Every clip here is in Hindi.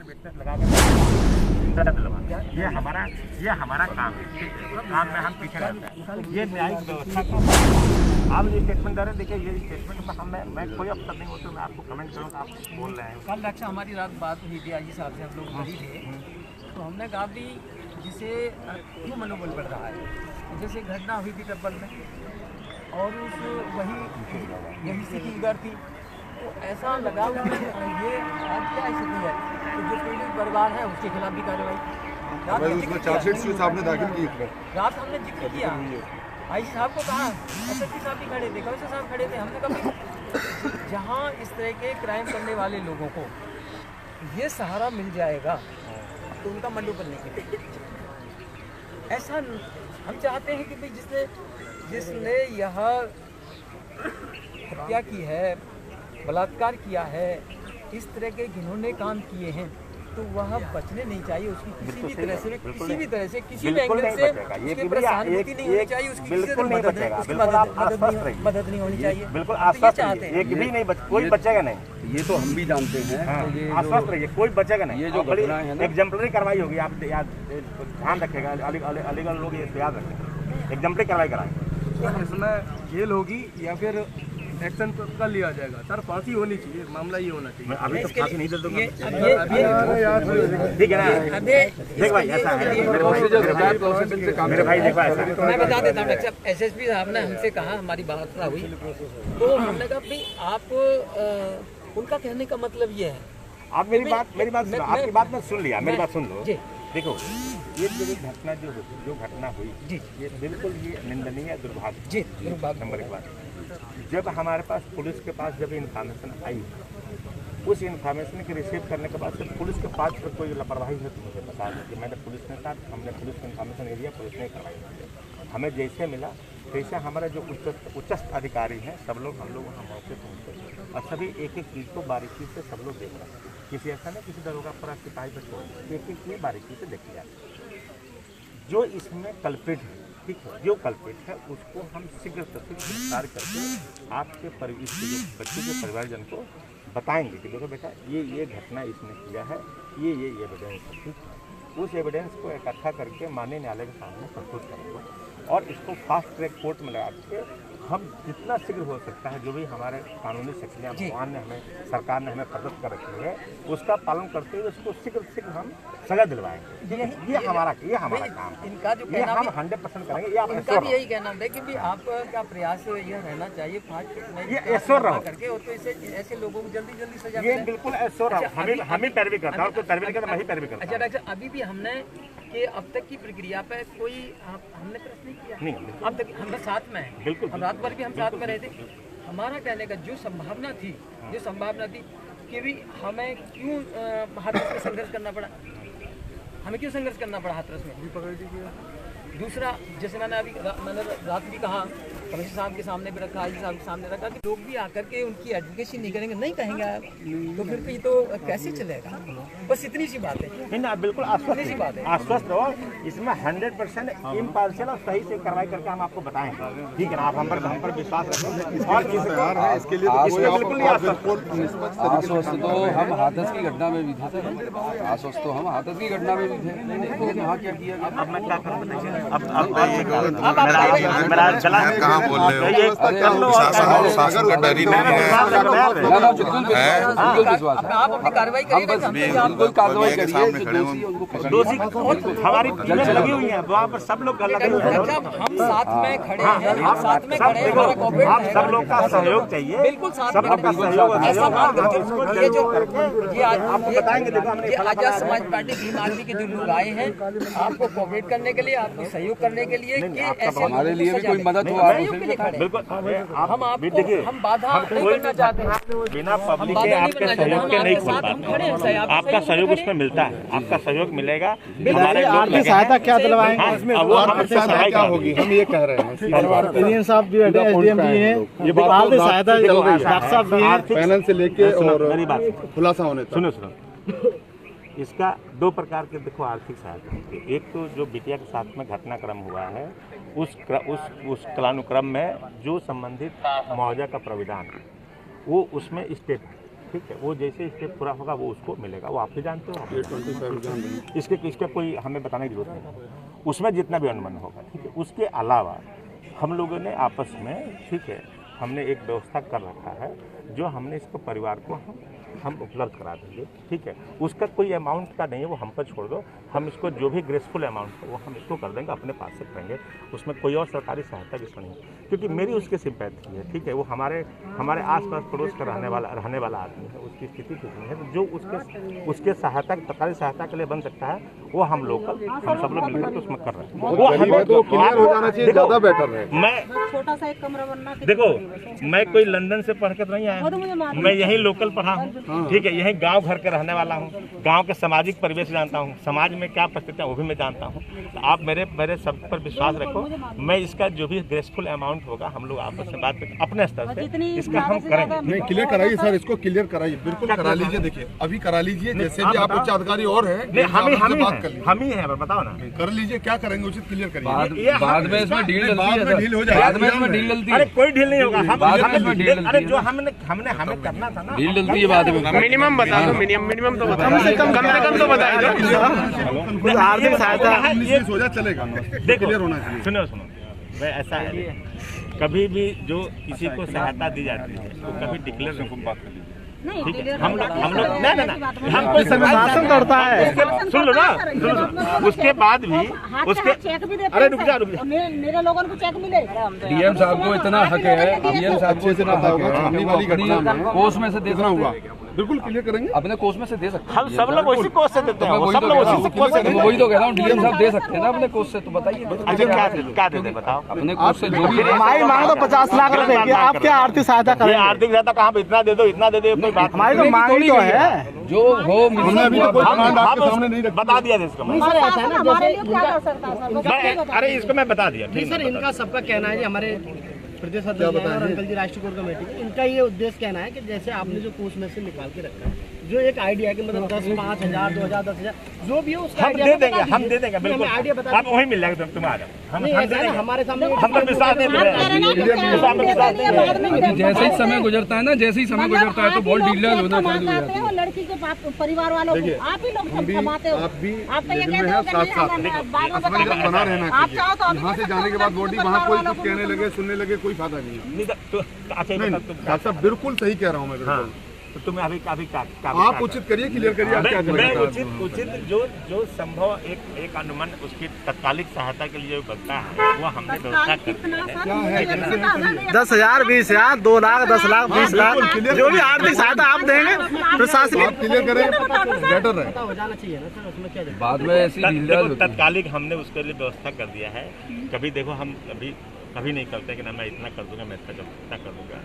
विटनेस लगा कर ये हमारा काम है। काम में हम पीछे रहते हैं। ये न्यायिक व्यवस्था का आप जो स्टेटमेंट दे रहे हैं, देखिए ये स्टेटमेंट में मैं कोई अफसर नहीं हूँ तो मैं आपको कमेंट करूँगा, आप बोल रहे हैं। कल अच्छा हमारी रात बात हुई थी आई साहब से, हम लोग बड़ी थे, तो हमने कहा भी जिसे क्यों मनोबल बढ़ रहा है, जैसे घटना हुई थी टप्पल में और उस वही यही से की घर थी, तो ऐसा लगा कि ये आज क्या स्थिति है तो जो पीड़ित परिवार है उसके खिलाफ भी कार्रवाई दाखिल की रात हमने जिक्र किया। आई साहब को कहा, एसएसपी साहब भी खड़े थे, कमिश्नर साहब खड़े थे, हमने कहा जहाँ इस तरह के क्राइम करने वाले लोगों को ये सहारा मिल जाएगा तो उनका मनोबल नहीं करेगा। ऐसा हम चाहते हैं कि भाई जिसने यह हत्या की है, बलात्कार किया है, इस तरह के घिनौने काम किए हैं, तो वह बचने नहीं चाहिए। उसकी किसी भी तरह से किसी भी एंगल से उसके ऊपर सहानुभूति नहीं होनी चाहिए, उसकी मदद नहीं होनी चाहिए। बिल्कुल आश्वस्त रहिए, एक भी नहीं कोई बचेगा नहीं, ये तो हम भी जानते हैं। आश्वस्त रहिए, कोई बचेगा नहीं। ये जो घटना है ना, एग्जाम्पलरी कार्रवाई होगी, आप ध्यान रखेगा, अलीगढ़ लोग ये याद रखें, एग्जाम्पलरी कार्रवाई कराएंगे। इसमें जेल होगी या फिर एक्शन कर लिया जाएगा। सर फांसी होनी चाहिए, मामला ये होना चाहिए। अभी तो फांसी नहीं दे दूंगा, ठीक है ना। देख भाई ऐसा है, मेरे भाई देखो ऐसा है। मैं बता देता हूँ, एसएसपी साहब ने हमसे कहा, हमारी बात हुई तो हमने कहा भाई आप उनका कहने का मतलब ये है, आप मेरी बात सुनो, आपकी बात मैं सुन लिया, मेरी बात सुन लो। देखो ये घटना जो घटना हुई जी, ये बिल्कुल ये निंदनीय दुर्भाग्य जी, नंबर एक बात। जब हमारे पास पुलिस के पास जब इन्फॉर्मेशन आई, उस इन्फॉर्मेशन के रिसीव करने के बाद से पुलिस के पास कोई लापरवाही है तो मुझे बता दें कि मैंने पुलिस के साथ हमने पुलिस को इन्फॉर्मेशन नहीं दिया, पुलिस ने कार्रवाई की। हमें जैसे मिला तैसे हमारे जो उच्चस्थ अधिकारी हैं सब लोग हम लोग वहाँ मौके पहुँचे और सभी एक एक चीज़ को बारीकी से सब लोग देख रहे हैं। किसी ऐसा नहीं किसी दरोगा पर सिपाही पर छोड़, एक एक चीज़ बारीकी से देखी जाती है। जो इसमें कल्प्रिट है, ठीक है, जो कल्प्रिट है उसको हम शीघ्र से शीघ्र गिरफ्तार करके आपके इसके जो बच्चे के परिवारजन को बताएंगे कि देखो बेटा ये घटना इसने किया है, ये एविडेंस है, ठीक है। उस एविडेंस को इकट्ठा करके माननीय न्यायालय के सामने प्रस्तुत करेंगे और इसको फास्ट ट्रैक कोर्ट में लगा के हम जितना शीघ्र हो सकता है, जो भी हमारे कानूनी शक्तियाँ भगवान ने हमें, सरकार ने हमें प्रदत्त कर रखी है, उसका पालन करते हुए उसको शीघ्र हम सजा दिलवाएंगे। ये हमारा काम है। इनका जो ये हम 100% करेंगे। ये इनका भी यही कहना है कि भी आपका प्रयास यह रहना चाहिए फास्ट ये ऐश्वर रहो करके, और तो ऐसे लोगों को जल्दी सजा। ये बिल्कुल ऐश्वर रहो, हम ही पैरवी करते हैं और कोई पैरवी करता, मैं ही पैरवी करता। अच्छा डॉक्टर, अभी भी हमने कि अब तक की प्रक्रिया पे कोई हमने प्रश्न नहीं किया, नहीं अब तक हम साथ में हैं, बिल्कुल रात भर भी हम साथ में रहे थे। हमारा कहने का जो संभावना थी कि भी हमें क्यों हाथरस में संघर्ष करना पड़ा, हाथरस में। दूसरा, जैसे मैंने रात भी कहा, कमिश्नर साहब के सामने भी रखा, आई साहब के सामने रखा कि लोग भी आकर के उनकी एडवोकेसी नहीं करेंगे, नहीं कहेंगे तो फिर ये तो कैसे चलेगा। बस इतनी सी बात है। बिल्कुल आश्वस्त रहो, इसमें 100% इम्पार्शियल और सही से कार्रवाई करके हम आपको बताएंगे, ठीक है ना। आप हम पर विश्वास रखें और इसके लिए बिल्कुल आश्वस्त तो हम हाथरस की घटना में भी थे सर, आश्वस्त तो हम हाथरस की घटना में भी थे, वहाँ क्या किया गया। अब मैं क्या करूँ बताइए, मेरा चला कहाँ बोल रहे हो, शासन का डरी नहीं है। आप अपनी कार्रवाई करिए, बिल्कुल कार्रवाई करिए। दोषी हमारी टीमें लगी हुई हैं, वहाँ पर सब लोग लगे हुए हैं, हम साथ में खड़े हैं, आप सब लोग का सहयोग चाहिए, बिल्कुल सब लोग का सहयोग ऐसा बात करके ये जो ये आपको बताएंगे। देखो हमने आजाद समाज पार्टी भीम आर्मी के जो लोग आए हैं आपको कोऑपरेट करने के लिए, आपको सहयोग करने के लिए कि ऐसे हमारे लिए भी कोई मदद हो बिल्कुल। हम बाधा नहीं करना चाहते हैं, बिना पब्लिक के आपके सहयोग के नहीं खोल पाते, आपका सहयोग उसमें मिलता है, आपका सहयोग मिलेगा। हमारे आर्थिक सहायता क्या दिलवाएंगे, क्या होगी, हम ये कह रहे हैं। इंजीनियर साहब भी, एसडीएम भी हैं, आर्थिक सहायता डॉक्टर साहब भी हैं, फाइनेंस से लेके और खुलासा होने तक। सुनो इसका दो प्रकार के देखो आर्थिक सहायता। एक तो जो बिटिया के साथ में घटनाक्रम हुआ है उस कालानुक्रम में जो संबंधित मुआवजा का प्राविधान वो उसमें स्टेट ठीक है, वो जैसे स्टेप पूरा होगा वो उसको मिलेगा, वो आप भी जानते हो। इसके कोई हमें बताने की जरूरत नहीं, उसमें जितना भी अनुमान होगा, ठीक है। उसके अलावा हम लोगों ने आपस में, ठीक है, हमने एक व्यवस्था कर रखा है जो हमने इसको परिवार को हम उपलब्ध करा देंगे, ठीक है। उसका कोई अमाउंट का नहीं है, वो हम पर छोड़ दो, हम इसको जो भी ग्रेसफुल अमाउंट है वो हम इसको कर देंगे, अपने पास से करेंगे, उसमें कोई और सरकारी सहायता की नहीं है, क्योंकि मेरी उसके सिंपैथी है, ठीक है। वो हमारे आसपास पड़ोस का रहने वाला आदमी है, उसकी स्थिति कुछ नहीं है, तो जो उसके सहायता सरकारी सहायता के लिए बन सकता है वो हम लोकल हम सब लोग मिलकर उसमें कर रहे हैं। वो हमें तो क्लियर हो जाना चाहिए, ज़्यादा बेटर है। मैं छोटा सा एक कमरा बनना, देखो, मैं कोई लंदन से पढ़कर नहीं आया, मैं यही लोकल पढ़ा हूँ, ठीक है। यही गांव घर के रहने वाला हूँ, गांव के सामाजिक परिवेश जानता हूँ, समाज में क्या परिस्थिति है वो भी मैं जानता हूँ। तो आप मेरे सब पर विश्वास रखो, मैं इसका जो भी ग्रेसफुल अमाउंट होगा हम लोग आपस में बात करके अपने स्तर से इसका हम करेंगे। नहीं, क्लियर कराइए सर, इसको क्लियर कराइए, बिल्कुल करा लीजिए। देखिए अभी करा लीजिए, जैसे भी आप उच्च अधिकारी और है, हम ही है, बताओ ना, कर लीजिए, क्या करेंगे उचित क्लियर करिए। बाद में इसमें ढील हो जाएगी, बाद में इसमें ढील डलती है। अरे कोई ढील नहीं होगा, अरे जो हमें करना था ना, ढील डलती है बाद में। मिनिमम बता दो, मिनिमम तो बता, कम से कम तो बताइए दो। आर्थिक सहायता हो जाए चलेगा, क्लियर होना चाहिए। सुनो भाई, ऐसा है कभी भी जो किसी को सहायता दी जाती है तो कभी डिक्लेयर ठीक है, हम लोग नहीं हम कोई शासन करता है, सुन लो ना, उसके बाद भी उसके चेक भी देते, अरे रुक जा मेरे लोगों को चेक मिले। डीएम साहब को इतना हक है, डीएम साहब को इतना हक है, कोष में से देखना होगा, बिल्कुल क्लियर करेंगे, अपने कोष में से दे सकते हैं। हम सब लोग उसी कोष से देते हैं, सब लोग उसी कोष से, वही तो कह रहा हूँ, डीएम साहब दे सकते हैं ना अपने कोष से, तो बताइए। अच्छा क्या दे बताओ, अपने कोष से जो भी हमारी मांग तो 50 लाख रुपए की, आप क्या आर्थिक सहायता करें? आर्थिक सहायता कहाँ पे इतना दे दो कोई बात, हमारी तो मांग ही तो है, जो हो बता दिया इसको, अरे इसको मैं बता दिया। सर, इनका सबका कहना है, हमारे प्रदेश अध्यक्ष और अंकल जी राष्ट्रीय कोर कमेटी के, इनका ये उद्देश्य कहना है कि जैसे आपने जो कोष में से निकाल के रखा है, जो एक आइडिया है कि मतलब 10, 5,000, 2,000, 10,000 जो भी हो उसका हम दे देंगे बिल्कुल, आइडिया बता, आप वही मिल जाएगा तुम आ जाओ, हमारे सामने हम पर विश्वास नहीं, जैसे ही समय गुजरता है ना, जैसे ही समय गुजरता है तो बहुत डीलर होना चालू हो जाता है। लड़की के परिवार वालों को आप ही लोग सब कमाते हो, आप तो ये कहते हो कि बना रहना आप चाहो तो यहाँ से जाने के बाद बॉडी वहाँ कोई कुछ कहने लगे, सुनने लगे, कोई फायदा नहीं है। अच्छा, बिल्कुल सही कह रहा हूँ मैं, बिल्कुल। तो तुम्हें अभी आप उचित करिए, क्लियर करिए, आप क्या मैं उचित जो संभव एक अनुमान उसकी तत्कालिक सहायता के लिए बनता है वो हमने व्यवस्था कर 10,000, 20,000, 2 लाख, 10 लाख, 20 लाख, जो भी आर्थिक सहायता आप देंगे प्रशासन क्लियर करें, बेटर है। हो जाना चाहिए ना सर, उसमें क्या बाद में ऐसी तत्कालिक हमने उसके लिए व्यवस्था कर दिया है। कभी देखो हम कभी नहीं करते कि ना मैं इतना कर दूंगा, मैं इतना कर दूंगा,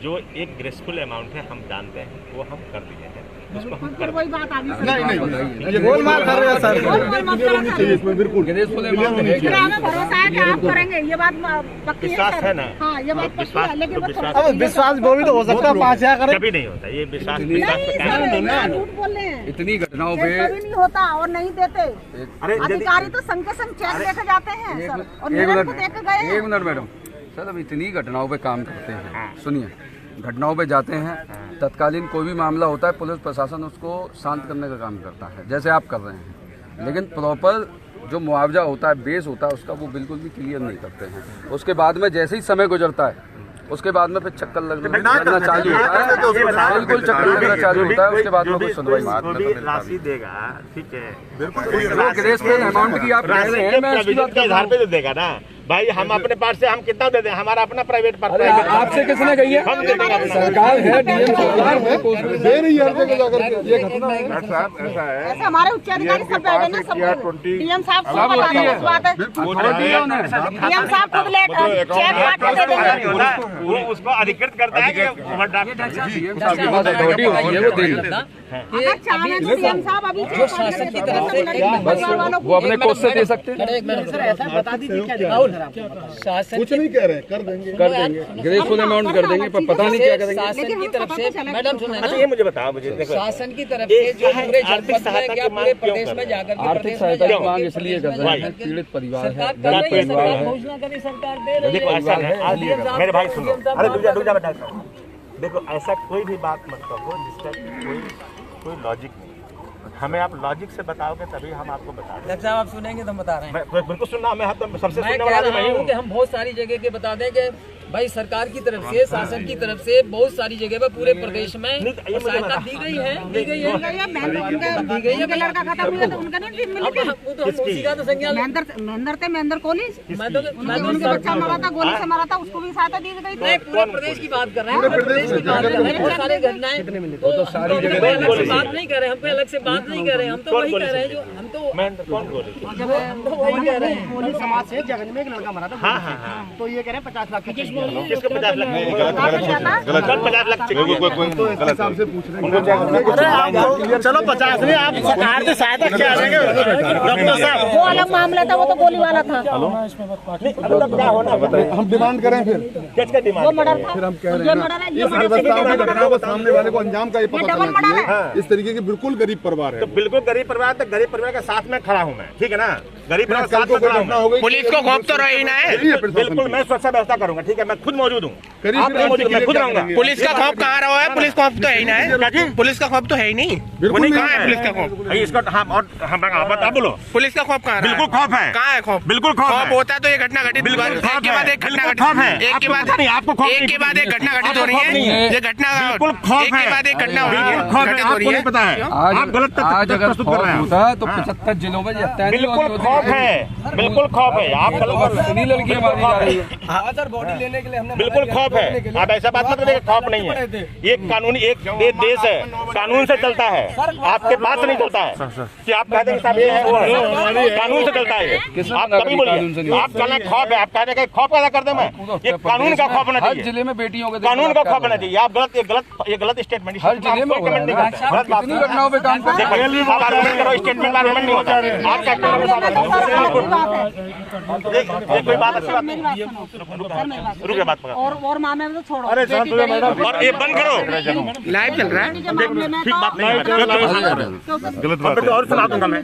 जो एक ग्रेसफुल अमाउंट है हम जानते हैं वो हम कर दिए हैं, उसको हम कर वही बात आगे नहीं, ये गोलमाल कर रहे हैं सर, इसमें बिल्कुल ग्रेसफुल अमाउंट है, हमें भरोसा है कि आप करेंगे, ये बात पक्की विश्वास है ना। हाँ, ये बात पक्की है, लेकिन अब विश्वास वो भी तो हो सकता है, 5,000 करें, कभी नहीं होता ये विश्वास झूठ बोल रहे हैं, इतनी घटनाओं पे कभी नहीं होता और नहीं देते। अधिकारी तो संग के संग चेक लेकर जाते हैं सर, और मेरे को देकर गए हैं। 1 मिनट मैडम, सर अब इतनी घटनाओं पे काम करते हैं, सुनिए, घटनाओं पे जाते हैं, तत्कालीन कोई भी मामला होता है पुलिस प्रशासन उसको शांत करने का काम करता है, जैसे आप कर रहे हैं, लेकिन प्रॉपर जो मुआवजा होता है, बेस होता है उसका, वो बिल्कुल भी क्लियर नहीं करते हैं। उसके बाद में जैसे ही समय गुजरता है उसके बाद में फिर चक्कर लगना चालू होता है, बिल्कुल चक्कर लगना चालू होता है, उसके बाद में कुछ सुनवाई राशि देगा, ठीक है, बिल्कुल अमाउंट की आप कह रहे हैं, मैं उसकी बात कर रहा हूं। पे देगा ना भाई, हम अपने पास से हम कितना दे दें, हमारा अपना प्राइवेट पार्ट है, आपसे किसने कही है? हम दे देंगे अपना। सरकार है, डीएम सरकार है, दे रही है हर जगह जाकर के, ये घटना है। ऐसे हमारे उच्च अधिकारी सब बैठे ना, सब डीएम साहब को बता दो इस बात है, डीएम साहब खुद ले चेक काट के दे देंगे, वो उसको अधिकृत करता है कि ओवरड्राफ्ट अगर चाहे तो डीएम साहब अभी जो शासन की तरफ से वो अपने कोष से दे सकते हैं। सर ऐसा बता दीजिए क्या राहुल, शासन कुछ नहीं कह रहे, कर देंगे, ग्रेसफुल अमाउंट कर देंगे, पर पता नहीं क्या करेंगे। शासन की तरफ से, मैडम सुने ना, ये मुझे बताओ, मुझे देखो शासन की तरफ से जो पूरे जनपद में या पूरे प्रदेश में जाकर आर्थिक सहायता की मांग इसलिए कर रहे हैं, पीड़ित परिवार है, गरीब परिवार है। घोषणा करी सरकार दे रही देखो ऐसा है, मेरे भाई सुनो, अरे रुक जा बेटा, देखो ऐसा कोई भी बात मत कहो जिसका कोई लॉजिक नहीं। हमें आप लॉजिक से बताओगे तभी हम आपको बता दें। साहब आप सुनेंगे तो हम बता रहे हैं। बिल्कुल सुनना, मैं सबसे मैं सुनने कह वाला रहा नहीं हूँ हूँ कि हम बहुत सारी जगह के बता दें कि भाई सरकार की तरफ से, शासन की तरफ से बहुत सारी जगह पे पूरे प्रदेश में सहायता दी गई है, दी गई है। उनका लड़का खत्म हुआ तो उनका नहीं मिली थी। वो तो हम उसी का तो संज्ञान महेंद्र कॉलेज मैं तो उनका बच्चा मरा था, गोली से मरा था, उसको भी सहायता दी गई थी। पूरे प्रदेश की बात कर रहे हैं, प्रदेश की बात कर रहे हैं। बहुत सारी घटनाएं तो अलग से बात नहीं कर रहे, हम पे अलग से बात नहीं कर रहे, हम तो वही कह रहे हैं जो हम तो कौन बोले? वही कह रहे हैं। कोली समाज से जगन में एक लड़का मरा था। हाँ। तो ये कह रहे हैं 50 लाख किसको 50 लाख? गलत 50 लाख हिसाब से पूछ रहे हैं। चलो 50 नहीं, आप सरकार की सहायता क्या देंगे डॉक्टर साहब? वो अलग मामला था, वो तो गोली वाला था। क्या होना हम डिमांड करें फिर किसका डिमांड? वो मर्डर था, फिर हम कह रहे ये हैं मर्डर है, ना, ये इस मर्डर व्यवस्थाओं की घटनाओं को सामने वाले को अंजाम का ये पता डबल चलना मर्डर चाहिए। इस तरीके की बिल्कुल गरीब परिवार है। तो बिल्कुल गरीब परिवार, तो गरीब परिवार के साथ में खड़ा हूँ मैं, ठीक है ना? गरीब परिवार के कल साथ को में कोई खड़ा घटना हूँ। हो गई, पुलिस को खौफ तो रही ना है। बिल्कुल मैं सुरक्षा व्यवस्था करूंगा, ठीक है? मैं खुद मौजूद हूँ, करीब आप नहीं मौजूद, मैं खुद रहूंगा। पुलिस का खौफ कहाँ रहा है? पुलिस खौफ तो है ही ना है। पुलिस का खौफ तो है ही नहीं। बिल्कुल कहाँ है पुलिस का खौफ? इसको हाँ, और आप बोलो। पुलिस का खौफ कहाँ? बिल्कुल खौफ है। कहाँ है खौफ? बिल्कुल खौफ है। होता तो ये घटना घटित, बिल्कुल एक के बाद एक घटना घटित, खौफ है। एक के बाद आपको खौफ एक के बाद एक घटना घटित हो रही आपको खौफ नहीं है। है। ये घटना बिल्कुल खौफ एक के बाद एक घटना हो रही है, बिल्कुल खौफ है, घटित हो रही आपको है। नहीं पता है, आप गलत तथ्य आज अगर प्रस्तुत कर रहे हैं। होता है तो 75 जिलों में बिल्कुल खौफ है, बिल्कुल खौफ है, आप गलत कर रहे हैं। लड़कियां मारी जा रही है। सर बॉडी लेने के लिए हमने बिल्कुल खौफ है, आप ऐसा बात मत करिए, खौफ नहीं है। ये कानूनी एक देश है, कानून से चलता है, आपके पास नहीं चलता है कि आप कहते हैं साहब ये है वो है, कानून से चलता है। आप कभी बोलिए, आप कहना खौफ है, आप कहने का खौफ पैदा कर दे मैं, ये कानून का खौफ होना हर चाहिए, जिले में बेटियों के कानून का खौफ होना चाहिए। आप गलत स्टेटमेंट, हर जिले में हो रहा है। गलत बात कितनी घटनाओं पे काम कर रहे हैं? आप आर्गुमेंट करो, स्टेटमेंट आर्गुमेंट नहीं होता। आपका कोई बात अच्छी बात नहीं, रुके बात पकड़। और मामले में तो छोड़ो। अरे और ये बंद करो, लाइव चल रहा है। ठीक बात नहीं है, गलत बात है, और सुना दूंगा मैं।